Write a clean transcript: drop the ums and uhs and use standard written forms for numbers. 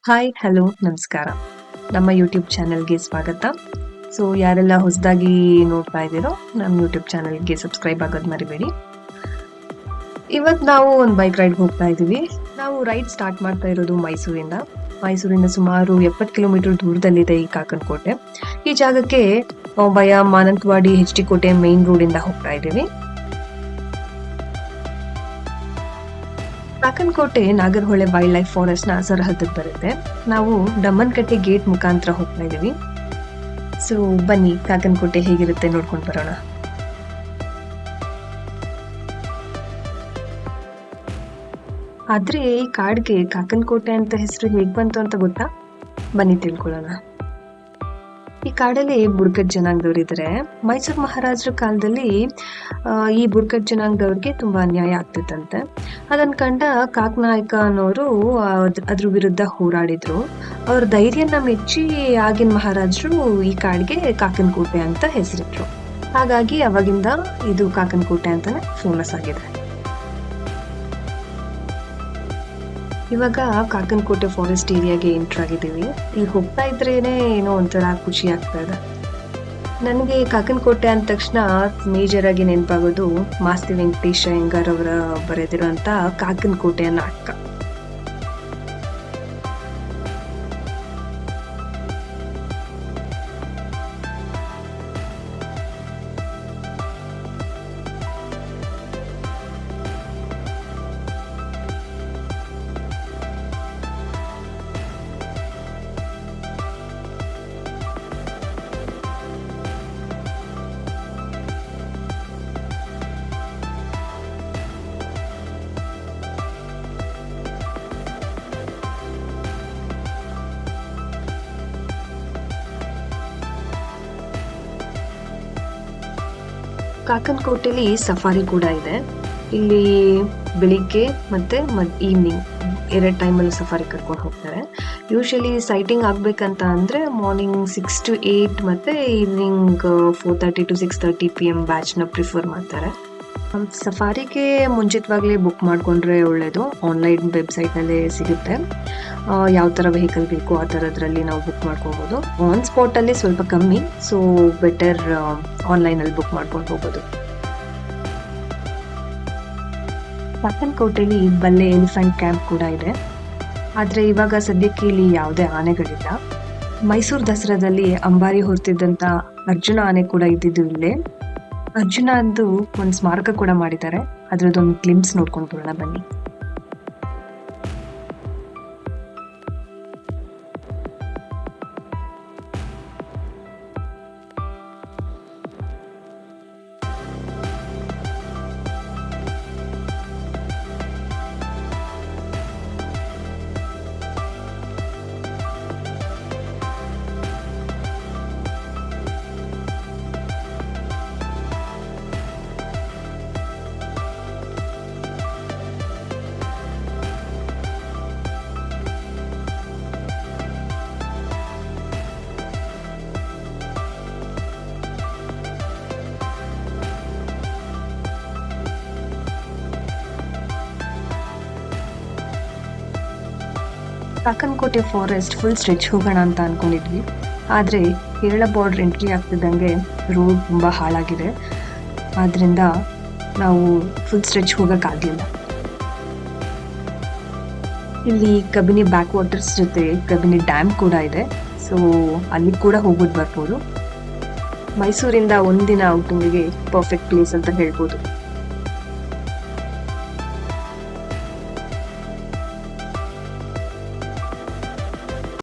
Hi hello ನಮಸ್ಕಾರ. ನಮ್ಮ YouTube ಚಾನೆಲ್ಗೆ ಸ್ವಾಗತ. ಸೊ ಯಾರೆಲ್ಲ ಹೊಸದಾಗಿ ನೋಡ್ತಾ ಇದ್ದೀರೋ ನಮ್ಮ ಯೂಟ್ಯೂಬ್ ಚಾನೆಲ್ಗೆ ಸಬ್ಸ್ಕ್ರೈಬ್ ಆಗೋದು ಮರಿಬೇಡಿ. ಇವತ್ತು ನಾವು ಒಂದು ಬೈಕ್ ರೈಡ್ಗೆ ಹೋಗ್ತಾ ಇದ್ದೀವಿ. ನಾವು ರೈಡ್ ಸ್ಟಾರ್ಟ್ ಮಾಡ್ತಾ ಇರೋದು ಮೈಸೂರಿಂದ ಸುಮಾರು 70 ಕಿಲೋಮೀಟರ್ ದೂರದಲ್ಲಿದೆ ಈ ಕಾಕನಕೋಟೆ. ಈ ಜಾಗಕ್ಕೆ via Mananthavady HT Kote main ರೋಡಿಂದ ಹೋಗ್ತಾ ಇದ್ದೀವಿ. Kakanakote Nagarahole wildlife forest ನ ಸರಹದ್ದಿಗೆ ಬರುತ್ತೆ. ನಾವು ಡಮ್ಮನ್ಕಟ್ಟೆ ಗೇಟ್ ಮುಖಾಂತರ ಹೋಗ್ತಾ ಇದೀವಿ. ಸೊ ಬನ್ನಿ ಕಾಕನಕೋಟೆ ಹೇಗಿರುತ್ತೆ ನೋಡ್ಕೊಂಡು ಬರೋಣ. ಆದ್ರೆ ಈ ಕಾಡ್ಗೆ ಕಾಕನಕೋಟೆ ಅಂತ ಹೆಸರು ಹೇಗ್ ಬಂತು ಅಂತ ಗೊತ್ತಾ? ಬನ್ನಿ ತಿಳ್ಕೊಳ್ಳೋಣ. ಈ ಕಾಡಲ್ಲಿ ಬುಡಕಟ್ಟು ಜನಾಂಗದವ್ರು ಇದ್ದಾರೆ. ಮೈಸೂರು ಮಹಾರಾಜರ ಕಾಲದಲ್ಲಿ ಈ ಬುಡಕಟ್ಟು ಜನಾಂಗದವ್ರಿಗೆ ತುಂಬಾ ಅನ್ಯಾಯ ಆಗ್ತಿತ್ತಂತೆ. ಅದನ್ನ ಕಂಡ ಕಾಕನಾಯಕ ಅನ್ನೋರು ಅದ್ರ ವಿರುದ್ಧ ಹೋರಾಡಿದ್ರು. ಅವ್ರ ಧೈರ್ಯನ ಮೆಚ್ಚಿ ಆಗಿನ ಮಹಾರಾಜರು ಈ ಕಾಡಿಗೆ ಕಾಕನಕೋಟೆ ಅಂತ ಹೆಸರಿಟ್ರು. ಹಾಗಾಗಿ ಅವಾಗಿಂದ ಇದು ಕಾಕನಕೋಟೆ ಅಂತಾನೆ ಫೇಮಸ್ ಆಗಿದೆ. ಇವಾಗ ಕಾಕನಕೋಟೆ ಫಾರೆಸ್ಟ್ ಏರಿಯಾಗೆ ಎಂಟರ್ ಆಗಿದ್ದೀವಿ. ಇಲ್ಲಿ ಹೋಗ್ತಾ ಇದ್ರೇನೆ ಏನೋ ಒಂಥರ ಖುಷಿ ಆಗ್ತಾ ಇದೆ. ನನಗೆ ಕಾಕನಕೋಟೆ ಅಂದ ತಕ್ಷಣ ಮೇಜರ್ ಆಗಿ ನೆನಪಾಗೋದು ಮಾಸ್ತಿ ವೆಂಕಟೇಶ ಅಯ್ಯಂಗಾರ್ ಅವರ ಬರೆದಿರುವಂತ ಕಾಕನಕೋಟೆಯ ನಾಟಕ. ಕಾಕನಕೋಟೆಲಿ ಸಫಾರಿ ಕೂಡ ಇದೆ. ಇಲ್ಲಿ ಬೆಳಿಗ್ಗೆ ಮತ್ತೆ ಈವ್ನಿಂಗ್ 2 ಟೈಮಲ್ಲಿ ಸಫಾರಿ ಕರ್ಕೊಂಡು ಹೋಗ್ತಾರೆ. ಯೂಶಲಿ ಸೈಟಿಂಗ್ ಆಗ್ಬೇಕಂತ ಅಂದ್ರೆ ಮಾರ್ನಿಂಗ್ 6 to 8 ಮತ್ತೆ ಈವ್ನಿಂಗ್ 4:30 to 6:30 PM ಬ್ಯಾಚ್ನ ಪ್ರಿಫರ್ ಮಾಡ್ತಾರೆ. ಸಫಾರಿಗೆ ಮುಂಚಿತವಾಗ್ಲೇ ಬುಕ್ ಮಾಡ್ಕೊಂಡ್ರೆ ಒಳ್ಳೇದು. ಆನ್ಲೈನ್ ವೆಬ್ಸೈಟ್ನಲ್ಲೇ ಸಿಗುತ್ತೆ. ಯಾವ ಥರ ವೆಹಿಕಲ್ ಬೇಕು ಆ ಥರದ್ರಲ್ಲಿ ನಾವು ಬುಕ್ ಮಾಡ್ಕೋಬೋದು. ಆನ್ ಸ್ಪಾಟಲ್ಲಿ ಸ್ವಲ್ಪ ಕಮ್ಮಿ, ಸೊ ಬೆಟರ್ ಆನ್ಲೈನಲ್ಲಿ ಬುಕ್ ಮಾಡ್ಕೊಂಡು ಹೋಗೋದು. ಕಾಕನಕೋಟೆಲಿ ಬಲ್ಲೆ ಎಲಿಫೆಂಟ್ ಕ್ಯಾಂಪ್ ಕೂಡ ಇದೆ. ಆದರೆ ಇವಾಗ ಸದ್ಯಕ್ಕೆ ಇಲ್ಲಿ ಯಾವುದೇ ಆನೆಗಳಿಲ್ಲ. ಮೈಸೂರು ದಸರಾದಲ್ಲಿ ಅಂಬಾರಿ ಹೊರ್ತಿದ್ದಂಥ ಅರ್ಜುನ ಆನೆ ಕೂಡ ಇದ್ದಿದ್ದು ಇಲ್ಲೇ. ಅರ್ಜುನ ಅಂದು ಒಂದು ಸ್ಮಾರಕ ಕೂಡ ಮಾಡಿದ್ದಾರೆ. ಅದರದ್ದೊಂದು ಗ್ಲಿಮ್ಸ್ ನೋಡ್ಕೊಂಡು ಬರೋಣ ಬನ್ನಿ. ಕಾಕನಕೋಟೆ ಫಾರೆಸ್ಟ್ ಫುಲ್ ಸ್ಟ್ರೆಚ್ ಹೋಗೋಣ ಅಂತ ಅನ್ಕೊಂಡಿದ್ವಿ. ಆದರೆ ಕೇರಳ ಬಾರ್ಡರ್ ಎಂಟ್ರಿ ಆಗ್ತಿದ್ದಂಗೆ ರೋಡ್ ತುಂಬ ಹಾಳಾಗಿದೆ. ಆದ್ದರಿಂದ ನಾವು ಫುಲ್ ಸ್ಟ್ರೆಚ್ ಹೋಗೋಕ್ಕಾಗಲಿಲ್ಲ. ಇಲ್ಲಿ ಕಬಿನಿ ಬ್ಯಾಕ್ ವಾಟರ್ಸ್ ಜೊತೆ ಕಬಿನಿ ಡ್ಯಾಮ್ ಕೂಡ ಇದೆ. ಸೊ ಅಲ್ಲಿ ಕೂಡ ಹೋಗ್ಬಿಟ್ಟು ಬರ್ಬೋದು. ಮೈಸೂರಿಂದ ಒಂದಿನ ಔಟಿಂಗಿಗೆ ಪರ್ಫೆಕ್ಟ್ ಪ್ಲೇಸ್ ಅಂತ ಹೇಳ್ಬೋದು.